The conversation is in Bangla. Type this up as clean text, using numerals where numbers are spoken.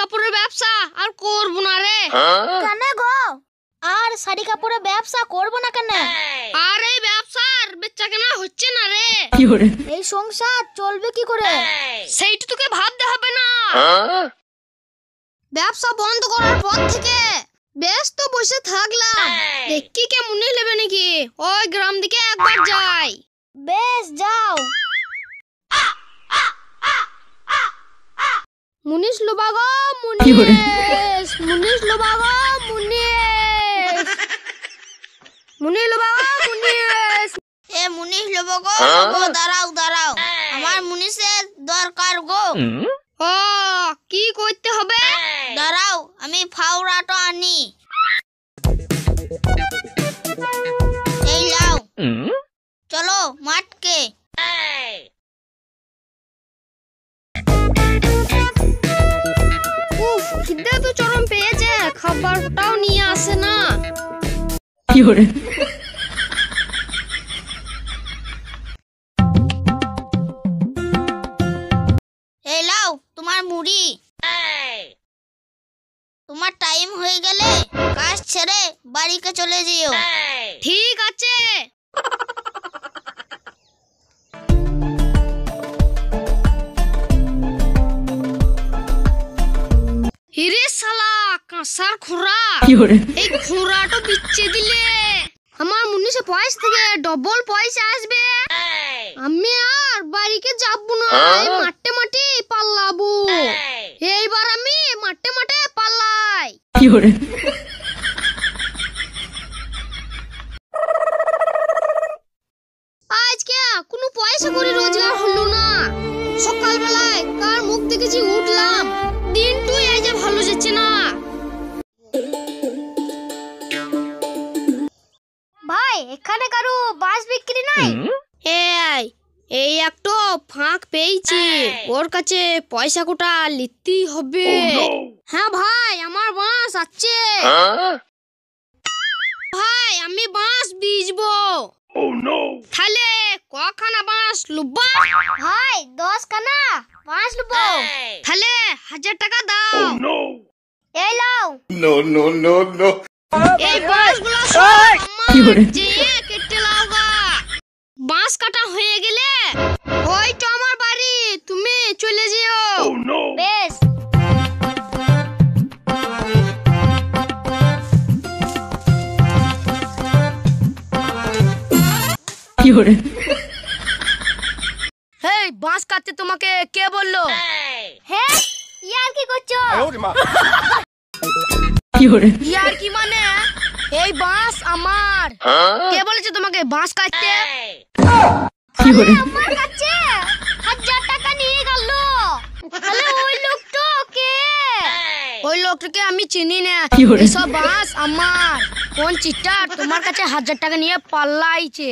কাপড়ের ব্যবসা আর করব না রে। কেন গো? আর শাড়ি কাপড়ের ব্যবসা করব না কেন? আর এই ব্যবসার বেচা কেনা হচ্ছে না রে। এই সংসার চলবে কি করে? সেইটা তোকে ভাবতে হবে না। ব্যবসা বন্ধ করার পর থেকে বেশ তো বসে থাকলাম, দেখি কেমন নেবে নাকি ওই গ্রাম দিকে একবার যাই। বেশ যাও। মুনিশ লোবাগো মুনিশ, মুনিশ লোবাগো মুনিশ, মুনিশ লোবাগো মুনিশ। এ মুনিশ লোবো গো, দাঁড়াও দাঁড়াও, আমার মুনিশের দরকার গো। ও কি করতে হবে? দাঁড়াও আমি ফাওড়াটা আনি। এই লাও, চলো মাঠকে। উফ, খিদে তো চরম পেয়েছে, খাবারটাও নিয়ে আসে না। এই লাও তোমার মুড়ি। তোমার টাইম হয়ে গেলে কাজ ছেড়ে বাড়িতে চলে যেও। ঠিক আছে। হিরে শালা কাঁসার খোরা, এই খোরাটা বিচ্ছে দিলে আমার মুনিশে পয়সা থেকে ডবল পয়সা আসবে। আমি আর বাড়িতে যাবো না, এই মাঠে মাঠে পাল্লাবো। এইবার আমি মাঠে মাঠে পাল্লাই। আজকে কোনো পয়সা করে রোজগার হলো না। সকালবেলায় কার মুখ দেখেছি উঠলাম, দিনটুই এই যে ভালো যাচ্ছে না। ভাই এখানে কারো বাস বিক্রি নাই? এই একটু ফাঁক পেয়েছি, ওর কাছে পয়সা কোটা লিখতেই হবে। হ্যাঁ ভাই, আমার বাঁশ আছে। ভাই আমি বাঁশ বীজবো। তাহলে কখানা বাঁশ লুবা? ভাই 10 খানা বাঁশ লুবো। তাহলে 1000 টাকা দাও। এই লাও। এই বাঁশগুলো সব আমার যেয়ে কেটে লাওগা। বাঁশ কাটা হয়ে গেলে ওই তো আমার বাড়ি, তুমি চলে যেও। বেশ। এই বাঁশ কাটতে তোমাকে কে বললো? হ্যাঁ, ইয়ার কি করছো? ইয়ার কি মানে? এই বাঁশ আমার। কে বলেছে তোমাকে বাঁশ কাটতে? আমার কাছে 1000 টাকা নিয়ে গেল। তাহলে ওই লোকটা কে? ওই লোকটাকে আমি চিনি না। এসব বাঁশ আমার। কোন চিটার তোমার কাছে 1000 টাকা নিয়ে পাল্লাইছে?